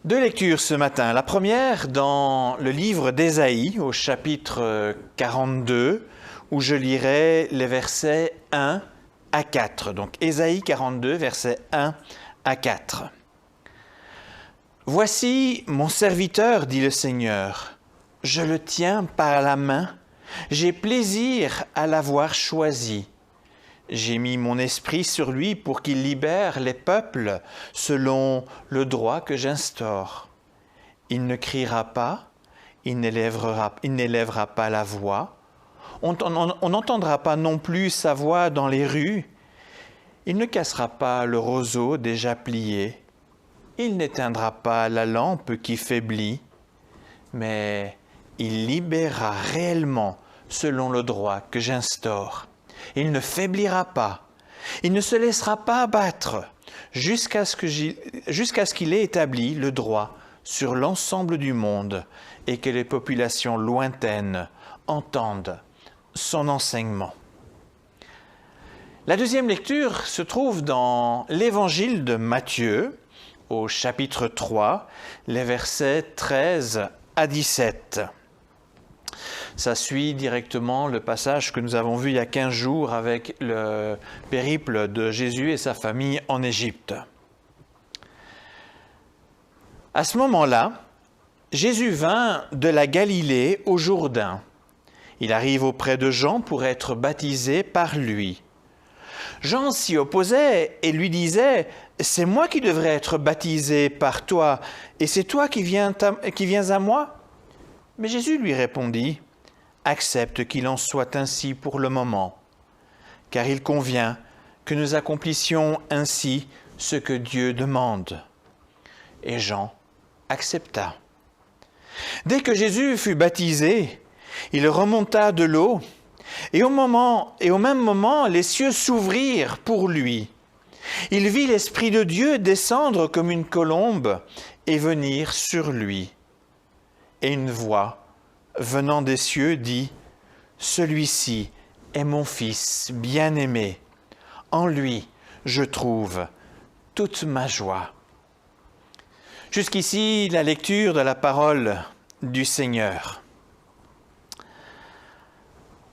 Deux lectures ce matin. La première dans le livre d'Ésaïe au chapitre 42 où je lirai les versets 1 à 4. Donc Ésaïe 42 versets 1 à 4. Voici mon serviteur, dit le Seigneur. Je le tiens par la main. J'ai plaisir à l'avoir choisi. J'ai mis mon esprit sur lui pour qu'il libère les peuples selon le droit que j'instaure. Il ne criera pas, il n'élèvera pas la voix. On n'entendra pas non plus sa voix dans les rues. Il ne cassera pas le roseau déjà plié. Il n'éteindra pas la lampe qui faiblit. Mais il libérera réellement selon le droit que j'instaure. Il ne faiblira pas, il ne se laissera pas abattre jusqu'à ce qu'il ait établi le droit sur l'ensemble du monde et que les populations lointaines entendent son enseignement. La deuxième lecture se trouve dans l'Évangile de Matthieu, au chapitre 3, les versets 13 à 17. Ça suit directement le passage que nous avons vu il y a 15 jours avec le périple de Jésus et sa famille en Égypte. À ce moment-là, Jésus vint de la Galilée au Jourdain. Il arrive auprès de Jean pour être baptisé par lui. Jean s'y opposait et lui disait « C'est moi qui devrais être baptisé par toi, et c'est toi qui viens à moi ?» Mais Jésus lui répondit « Accepte qu'il en soit ainsi pour le moment, car il convient que nous accomplissions ainsi ce que Dieu demande. » Et Jean accepta. Dès que Jésus fut baptisé, il remonta de l'eau, et au même moment, les cieux s'ouvrirent pour lui. Il vit l'Esprit de Dieu descendre comme une colombe et venir sur lui. Et une voix venant des cieux, dit « Celui-ci est mon Fils bien-aimé. En lui, je trouve toute ma joie. » Jusqu'ici, la lecture de la parole du Seigneur.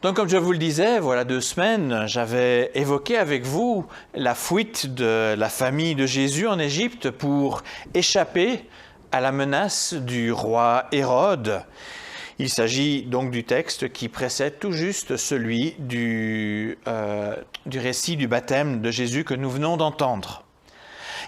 Donc, comme je vous le disais, voilà 2 semaines, j'avais évoqué avec vous la fuite de la famille de Jésus en Égypte pour échapper à la menace du roi Hérode. Il s'agit donc du texte qui précède tout juste celui du récit du baptême de Jésus que nous venons d'entendre.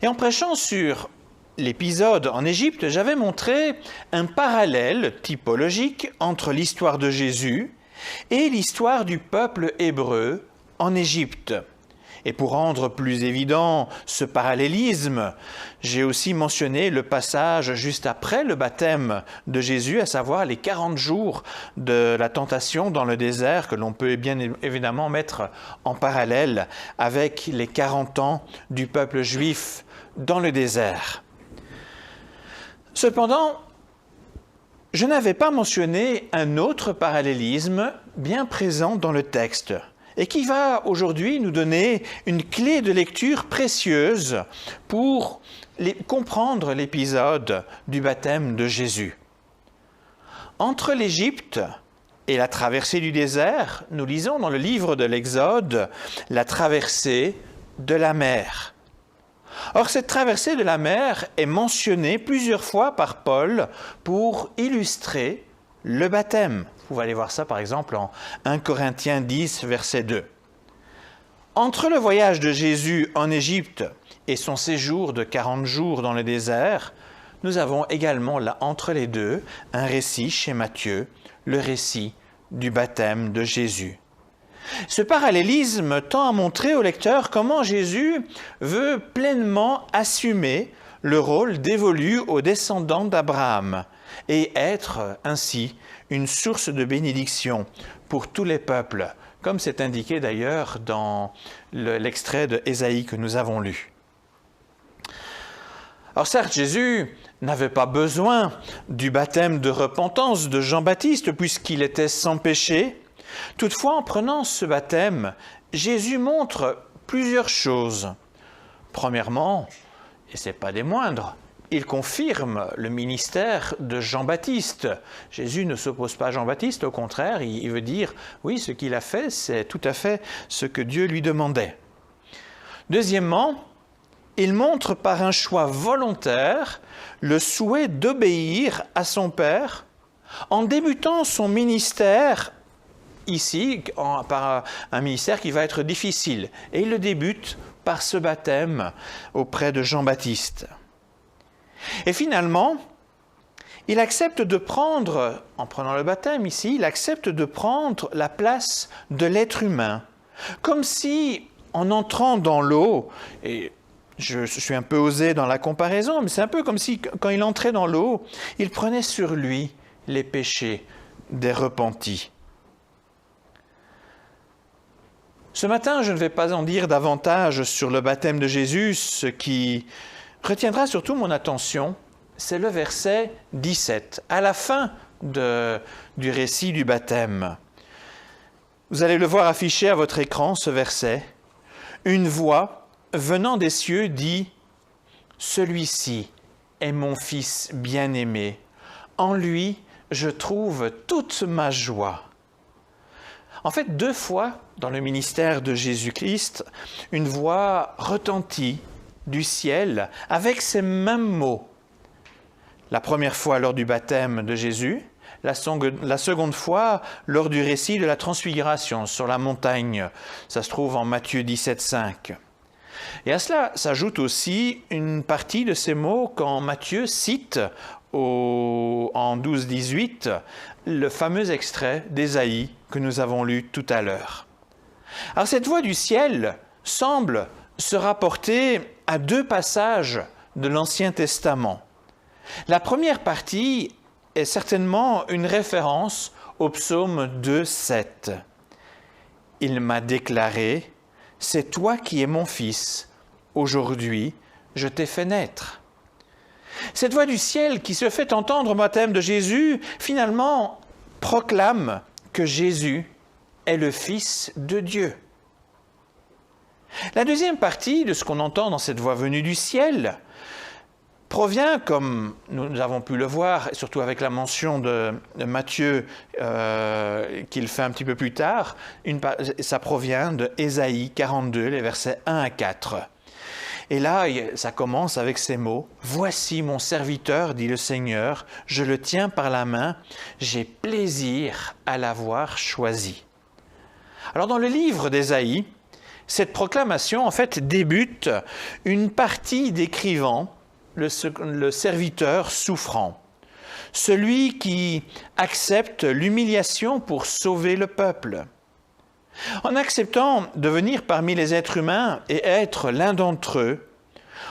Et en prêchant sur l'épisode en Égypte, j'avais montré un parallèle typologique entre l'histoire de Jésus et l'histoire du peuple hébreu en Égypte. Et pour rendre plus évident ce parallélisme, j'ai aussi mentionné le passage juste après le baptême de Jésus, à savoir les 40 jours de la tentation dans le désert, que l'on peut bien évidemment mettre en parallèle avec les 40 ans du peuple juif dans le désert. Cependant, je n'avais pas mentionné un autre parallélisme bien présent dans le texte, et qui va aujourd'hui nous donner une clé de lecture précieuse pour comprendre l'épisode du baptême de Jésus. Entre l'Égypte et la traversée du désert, nous lisons dans le livre de l'Exode la traversée de la mer. Or, cette traversée de la mer est mentionnée plusieurs fois par Paul pour illustrer le baptême. Vous allez voir ça par exemple en 1 Corinthiens 10, verset 2. Entre le voyage de Jésus en Égypte et son séjour de 40 jours dans le désert, nous avons également là, entre les deux, un récit chez Matthieu, le récit du baptême de Jésus. Ce parallélisme tend à montrer au lecteur comment Jésus veut pleinement assumer le rôle dévolu aux descendants d'Abraham et être ainsi une source de bénédiction pour tous les peuples, comme c'est indiqué d'ailleurs dans l'extrait de Ésaïe que nous avons lu. Alors certes, Jésus n'avait pas besoin du baptême de repentance de Jean-Baptiste puisqu'il était sans péché. Toutefois, en prenant ce baptême, Jésus montre plusieurs choses. Premièrement, et ce n'est pas des moindres, il confirme le ministère de Jean-Baptiste. Jésus ne s'oppose pas à Jean-Baptiste, au contraire, il veut dire, oui, ce qu'il a fait, c'est tout à fait ce que Dieu lui demandait. Deuxièmement, il montre par un choix volontaire le souhait d'obéir à son Père en débutant son ministère ici par un ministère qui va être difficile. Et il le débute par ce baptême auprès de Jean-Baptiste. Et finalement, il accepte de prendre, en prenant le baptême ici, il accepte de prendre la place de l'être humain, comme si en entrant dans l'eau, et je suis un peu osé dans la comparaison, mais c'est un peu comme si quand il entrait dans l'eau, il prenait sur lui les péchés des repentis. Ce matin, je ne vais pas en dire davantage sur le baptême de Jésus. Ce qui retiendra surtout mon attention, c'est le verset 17, à la fin du récit du baptême. Vous allez le voir affiché à votre écran, ce verset. Une voix venant des cieux dit « Celui-ci est mon Fils bien-aimé. En lui, je trouve toute ma joie. » En fait, 2 fois dans le ministère de Jésus-Christ, une voix retentit du ciel avec ces mêmes mots. La première fois lors du baptême de Jésus, la seconde fois lors du récit de la transfiguration sur la montagne. Ça se trouve en Matthieu 17, 5. Et à cela s'ajoute aussi une partie de ces mots quand Matthieu cite en 12, 18 le fameux extrait d'Ésaïe que nous avons lu tout à l'heure. Alors cette voix du ciel semble se rapporter à 2 passages de l'Ancien Testament. La première partie est certainement une référence au psaume 2, 7. « Il m'a déclaré, c'est toi qui es mon fils, aujourd'hui je t'ai fait naître. » Cette voix du ciel qui se fait entendre au baptême de Jésus, finalement, proclame que Jésus est le Fils de Dieu. La deuxième partie de ce qu'on entend dans cette voix venue du ciel provient, comme nous avons pu le voir, surtout avec la mention de Matthieu qu'il fait un petit peu plus tard, ça provient de Ésaïe 42, les versets 1 à 4. Et là, ça commence avec ces mots. « Voici mon serviteur, dit le Seigneur, je le tiens par la main, j'ai plaisir à l'avoir choisi. » Alors dans le livre d'Ésaïe, cette proclamation en fait débute une partie décrivant le serviteur souffrant, celui qui accepte l'humiliation pour sauver le peuple. En acceptant de venir parmi les êtres humains et être l'un d'entre eux,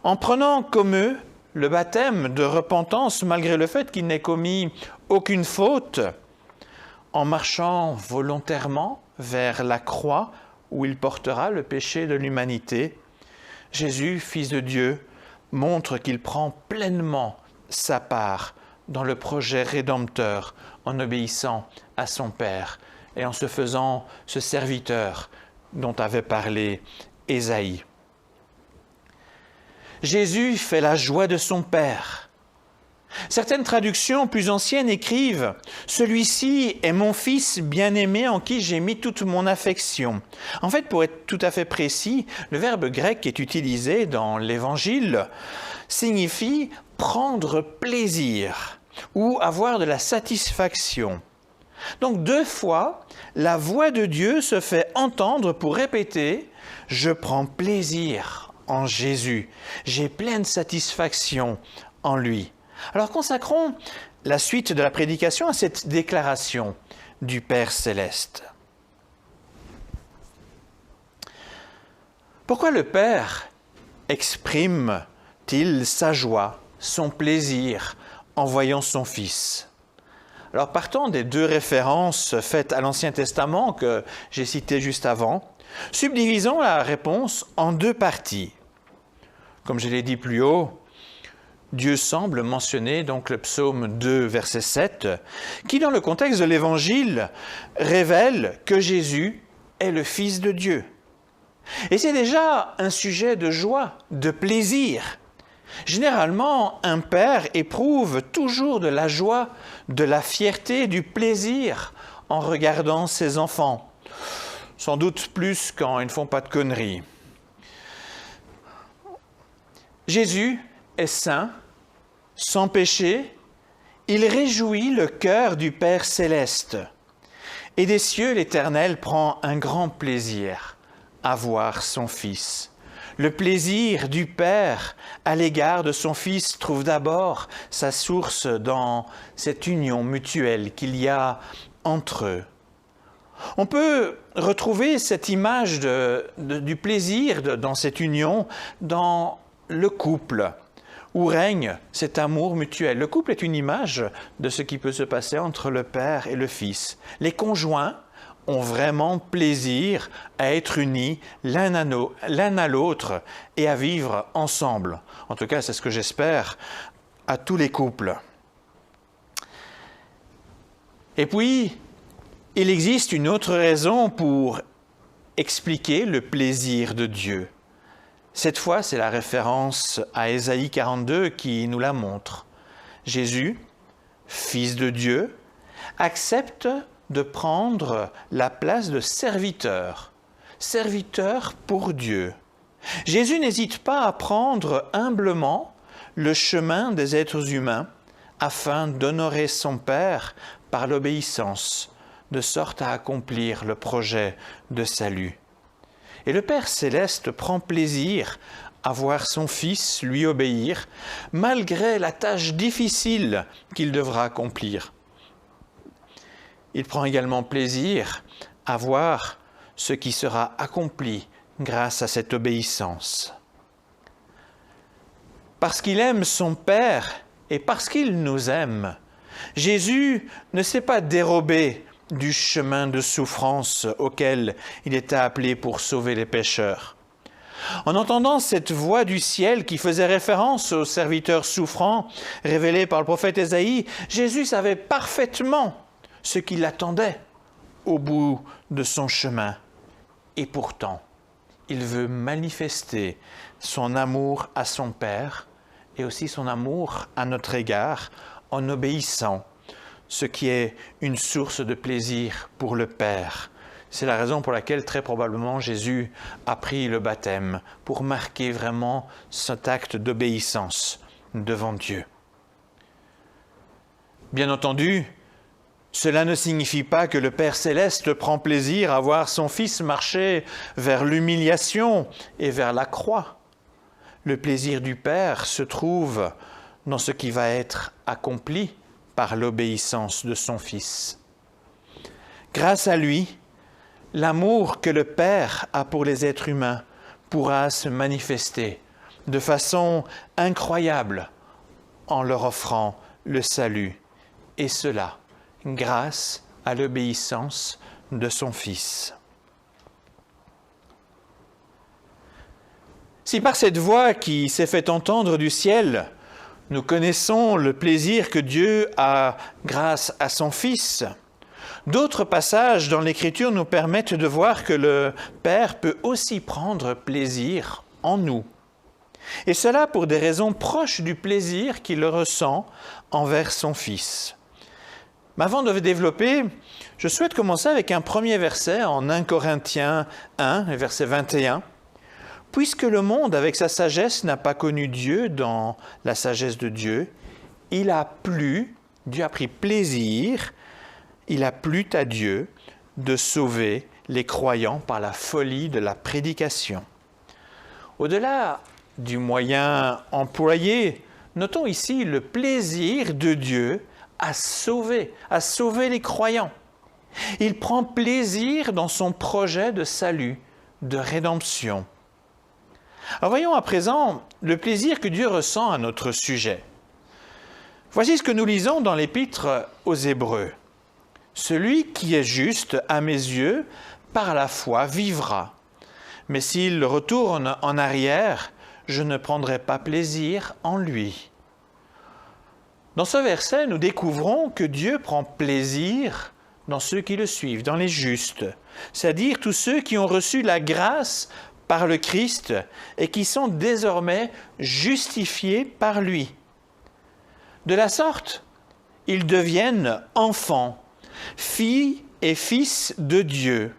en prenant comme eux le baptême de repentance malgré le fait qu'il n'ait commis aucune faute, en marchant volontairement vers la croix où il portera le péché de l'humanité, Jésus, Fils de Dieu, montre qu'il prend pleinement sa part dans le projet rédempteur en obéissant à son Père et en se faisant ce serviteur dont avait parlé Ésaïe. Jésus fait la joie de son Père. Certaines traductions plus anciennes écrivent « Celui-ci est mon Fils bien-aimé en qui j'ai mis toute mon affection ». En fait, pour être tout à fait précis, le verbe grec qui est utilisé dans l'Évangile signifie « prendre plaisir » ou « avoir de la satisfaction ». Donc 2 fois, la voix de Dieu se fait entendre pour répéter « Je prends plaisir en Jésus, j'ai pleine satisfaction en lui ». Alors consacrons la suite de la prédication à cette déclaration du Père Céleste. Pourquoi le Père exprime-t-il sa joie, son plaisir en voyant son Fils ? Alors partons des 2 références faites à l'Ancien Testament que j'ai citées juste avant. Subdivisons la réponse en 2 parties. Comme je l'ai dit plus haut, Dieu semble mentionner donc le psaume 2, verset 7, qui dans le contexte de l'Évangile révèle que Jésus est le Fils de Dieu. Et c'est déjà un sujet de joie, de plaisir. Généralement, un père éprouve toujours de la joie, de la fierté, du plaisir en regardant ses enfants. Sans doute plus quand ils ne font pas de conneries. Jésus est saint, sans péché. Il réjouit le cœur du Père céleste. Et des cieux, l'Éternel prend un grand plaisir à voir son Fils. Le plaisir du Père à l'égard de son Fils trouve d'abord sa source dans cette union mutuelle qu'il y a entre eux. On peut retrouver cette image du plaisir dans cette union dans le couple, où règne cet amour mutuel. Le couple est une image de ce qui peut se passer entre le Père et le Fils. Les conjoints ont vraiment plaisir à être unis l'un à l'autre et à vivre ensemble. En tout cas, c'est ce que j'espère à tous les couples. Et puis, il existe une autre raison pour expliquer le plaisir de Dieu. Cette fois, c'est la référence à Ésaïe 42 qui nous la montre. Jésus, Fils de Dieu, accepte de prendre la place de serviteur pour Dieu. Jésus n'hésite pas à prendre humblement le chemin des êtres humains afin d'honorer son Père par l'obéissance, de sorte à accomplir le projet de salut. Et le Père céleste prend plaisir à voir son Fils lui obéir, malgré la tâche difficile qu'il devra accomplir. Il prend également plaisir à voir ce qui sera accompli grâce à cette obéissance. Parce qu'il aime son Père et parce qu'il nous aime, Jésus ne s'est pas dérobé du chemin de souffrance auquel il était appelé pour sauver les pécheurs. En entendant cette voix du ciel qui faisait référence aux serviteurs souffrants révélés par le prophète Ésaïe, Jésus savait parfaitement ce qui l'attendait au bout de son chemin. Et pourtant, il veut manifester son amour à son Père et aussi son amour à notre égard en obéissant, ce qui est une source de plaisir pour le Père. C'est la raison pour laquelle très probablement Jésus a pris le baptême, pour marquer vraiment cet acte d'obéissance devant Dieu. Bien entendu, cela ne signifie pas que le Père céleste prend plaisir à voir son Fils marcher vers l'humiliation et vers la croix. Le plaisir du Père se trouve dans ce qui va être accompli par l'obéissance de son Fils. Grâce à lui, l'amour que le Père a pour les êtres humains pourra se manifester de façon incroyable en leur offrant le salut, et cela grâce à l'obéissance de son Fils. Si par cette voix qui s'est fait entendre du ciel, nous connaissons le plaisir que Dieu a grâce à son Fils, d'autres passages dans l'Écriture nous permettent de voir que le Père peut aussi prendre plaisir en nous. Et cela pour des raisons proches du plaisir qu'il ressent envers son Fils. Mais avant de développer, je souhaite commencer avec un premier verset en 1 Corinthiens 1, verset 21. « Puisque le monde, avec sa sagesse, n'a pas connu Dieu dans la sagesse de Dieu, Dieu a pris plaisir, il a plu à Dieu de sauver les croyants par la folie de la prédication. » Au-delà du moyen employé, notons ici le plaisir de Dieu à sauver les croyants. Il prend plaisir dans son projet de salut, de rédemption. Alors voyons à présent le plaisir que Dieu ressent à notre sujet. Voici ce que nous lisons dans l'Épître aux Hébreux. « Celui qui est juste à mes yeux, par la foi, vivra. Mais s'il retourne en arrière, je ne prendrai pas plaisir en lui. » Dans ce verset, nous découvrons que Dieu prend plaisir dans ceux qui le suivent, dans les justes, c'est-à-dire tous ceux qui ont reçu la grâce par le Christ et qui sont désormais justifiés par lui. De la sorte, ils deviennent enfants, filles et fils de Dieu.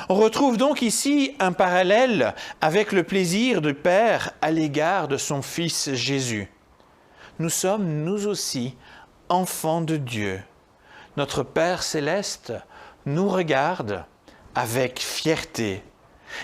On retrouve donc ici un parallèle avec le plaisir du Père à l'égard de son Fils Jésus. Nous sommes, nous aussi, enfants de Dieu. Notre Père céleste nous regarde avec fierté.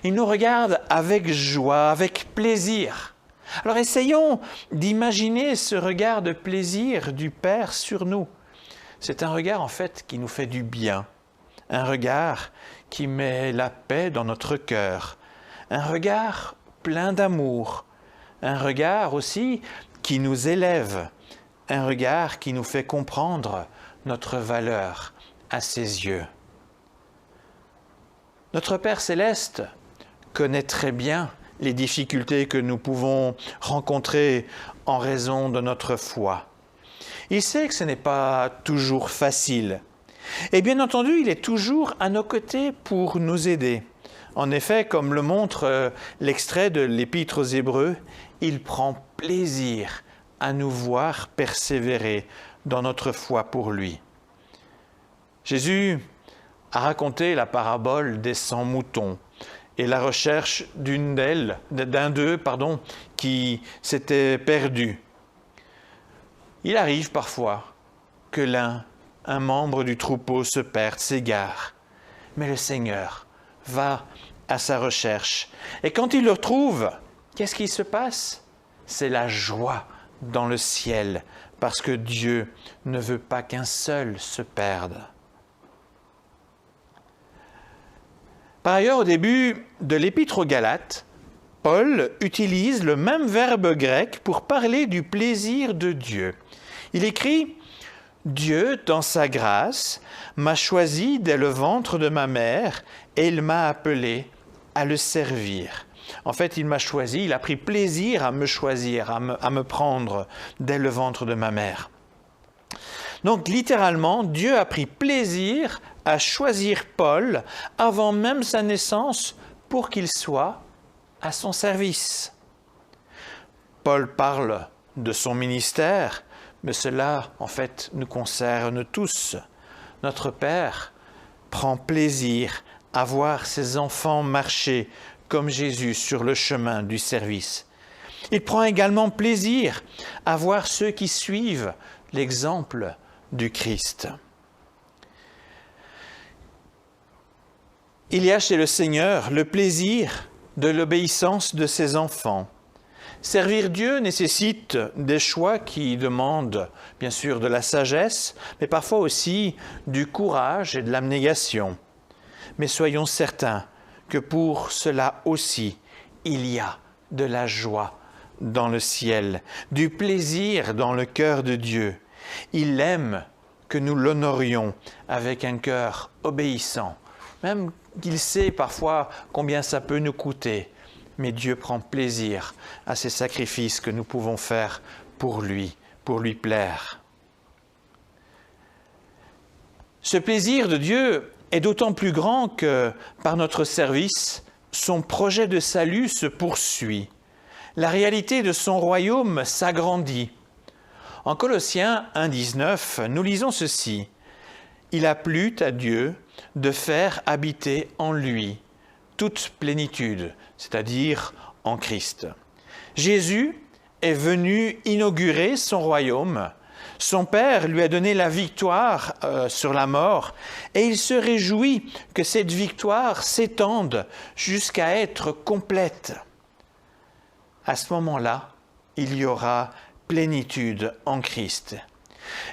Il nous regarde avec joie, avec plaisir. Alors essayons d'imaginer ce regard de plaisir du Père sur nous. C'est un regard en fait qui nous fait du bien, un regard qui met la paix dans notre cœur, un regard plein d'amour, un regard aussi qui nous élève, un regard qui nous fait comprendre notre valeur à ses yeux. Notre Père céleste connaît très bien les difficultés que nous pouvons rencontrer en raison de notre foi. Il sait que ce n'est pas toujours facile. Et bien entendu, il est toujours à nos côtés pour nous aider. En effet, comme le montre l'extrait de l'Épître aux Hébreux, il prend plaisir à nous voir persévérer dans notre foi pour lui. Jésus a raconté la parabole des 100 moutons et la recherche d'un d'eux, qui s'était perdu. Il arrive parfois que un membre du troupeau se perde, s'égare. Mais le Seigneur va à sa recherche. Et quand il le retrouve, qu'est-ce qui se passe? C'est la joie dans le ciel, parce que Dieu ne veut pas qu'un seul se perde. Par ailleurs, au début de l'Épître aux Galates, Paul utilise le même verbe grec pour parler du plaisir de Dieu. Il écrit « Dieu, dans sa grâce, m'a choisi dès le ventre de ma mère et il m'a appelé à le servir. » En fait, il m'a choisi, il a pris plaisir à me choisir, à me prendre dès le ventre de ma mère. Donc, littéralement, Dieu a pris plaisir à choisir Paul avant même sa naissance pour qu'il soit à son service. Paul parle de son ministère, mais cela, en fait, nous concerne tous. Notre Père prend plaisir à voir ses enfants marcher comme Jésus sur le chemin du service. Il prend également plaisir à voir ceux qui suivent l'exemple du Christ. Il y a chez le Seigneur le plaisir de l'obéissance de ses enfants. Servir Dieu nécessite des choix qui demandent bien sûr de la sagesse, mais parfois aussi du courage et de l'abnégation. Mais soyons certains que pour cela aussi, il y a de la joie dans le ciel, du plaisir dans le cœur de Dieu. Il aime que nous l'honorions avec un cœur obéissant, même qu'il sait parfois combien ça peut nous coûter. Mais Dieu prend plaisir à ces sacrifices que nous pouvons faire pour lui plaire. Ce plaisir de Dieu est d'autant plus grand que, par notre service, son projet de salut se poursuit. La réalité de son royaume s'agrandit. En Colossiens 1,19, nous lisons ceci. « Il a plu à Dieu de faire habiter en lui toute plénitude, c'est-à-dire en Christ. Jésus est venu inaugurer son royaume. Son Père lui a donné la victoire sur la mort et il se réjouit que cette victoire s'étende jusqu'à être complète. À ce moment-là, il y aura plénitude en Christ.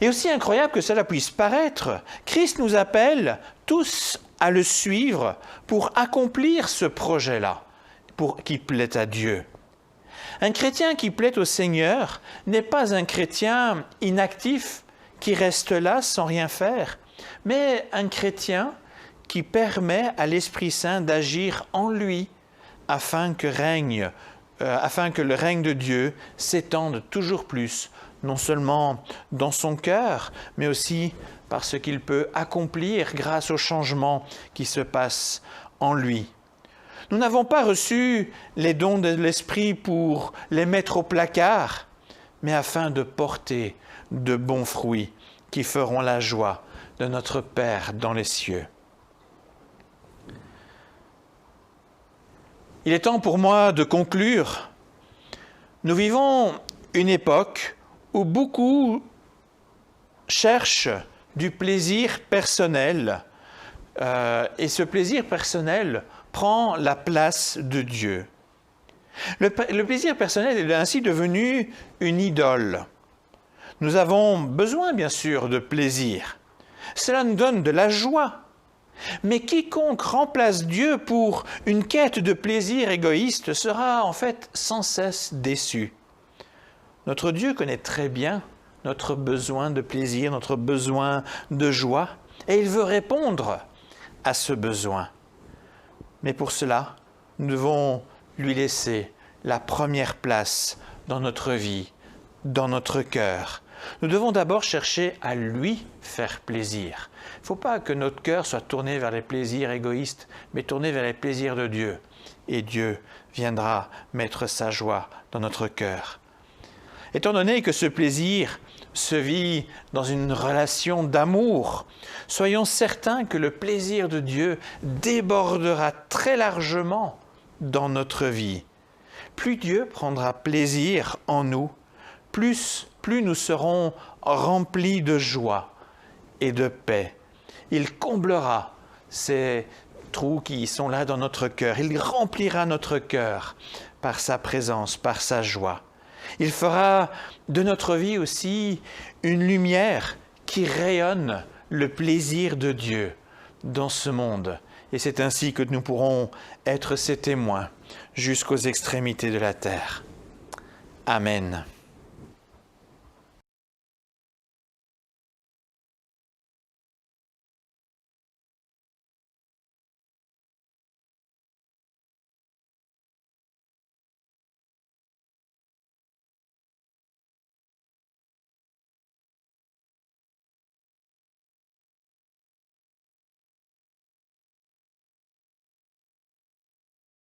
Et aussi incroyable que cela puisse paraître, Christ nous appelle tous à le suivre pour accomplir ce projet-là, qui plaît à Dieu. Un chrétien qui plaît au Seigneur n'est pas un chrétien inactif qui reste là sans rien faire, mais un chrétien qui permet à l'Esprit Saint d'agir en lui afin que le règne de Dieu s'étende toujours plus, non seulement dans son cœur, mais aussi par ce qu'il peut accomplir grâce au changement qui se passe en lui. Nous n'avons pas reçu les dons de l'Esprit pour les mettre au placard, mais afin de porter de bons fruits qui feront la joie de notre Père dans les cieux. Il est temps pour moi de conclure. Nous vivons une époque où beaucoup cherchent du plaisir personnel et ce plaisir personnel prend la place de Dieu. Le plaisir personnel est ainsi devenu une idole. Nous avons besoin, bien sûr, de plaisir. Cela nous donne de la joie. Mais quiconque remplace Dieu pour une quête de plaisir égoïste sera en fait sans cesse déçu. Notre Dieu connaît très bien notre besoin de plaisir, notre besoin de joie, et il veut répondre à ce besoin. Mais pour cela, nous devons lui laisser la première place dans notre vie, dans notre cœur. Nous devons d'abord chercher à lui faire plaisir. Il ne faut pas que notre cœur soit tourné vers les plaisirs égoïstes, mais tourné vers les plaisirs de Dieu. Et Dieu viendra mettre sa joie dans notre cœur. Étant donné que ce plaisir se vit dans une relation d'amour, soyons certains que le plaisir de Dieu débordera très largement dans notre vie. Plus Dieu prendra plaisir en nous, plus nous serons remplis de joie et de paix. Il comblera ces trous qui sont là dans notre cœur. Il remplira notre cœur par sa présence, par sa joie. Il fera de notre vie aussi une lumière qui rayonne le plaisir de Dieu dans ce monde. Et c'est ainsi que nous pourrons être ses témoins jusqu'aux extrémités de la terre. Amen.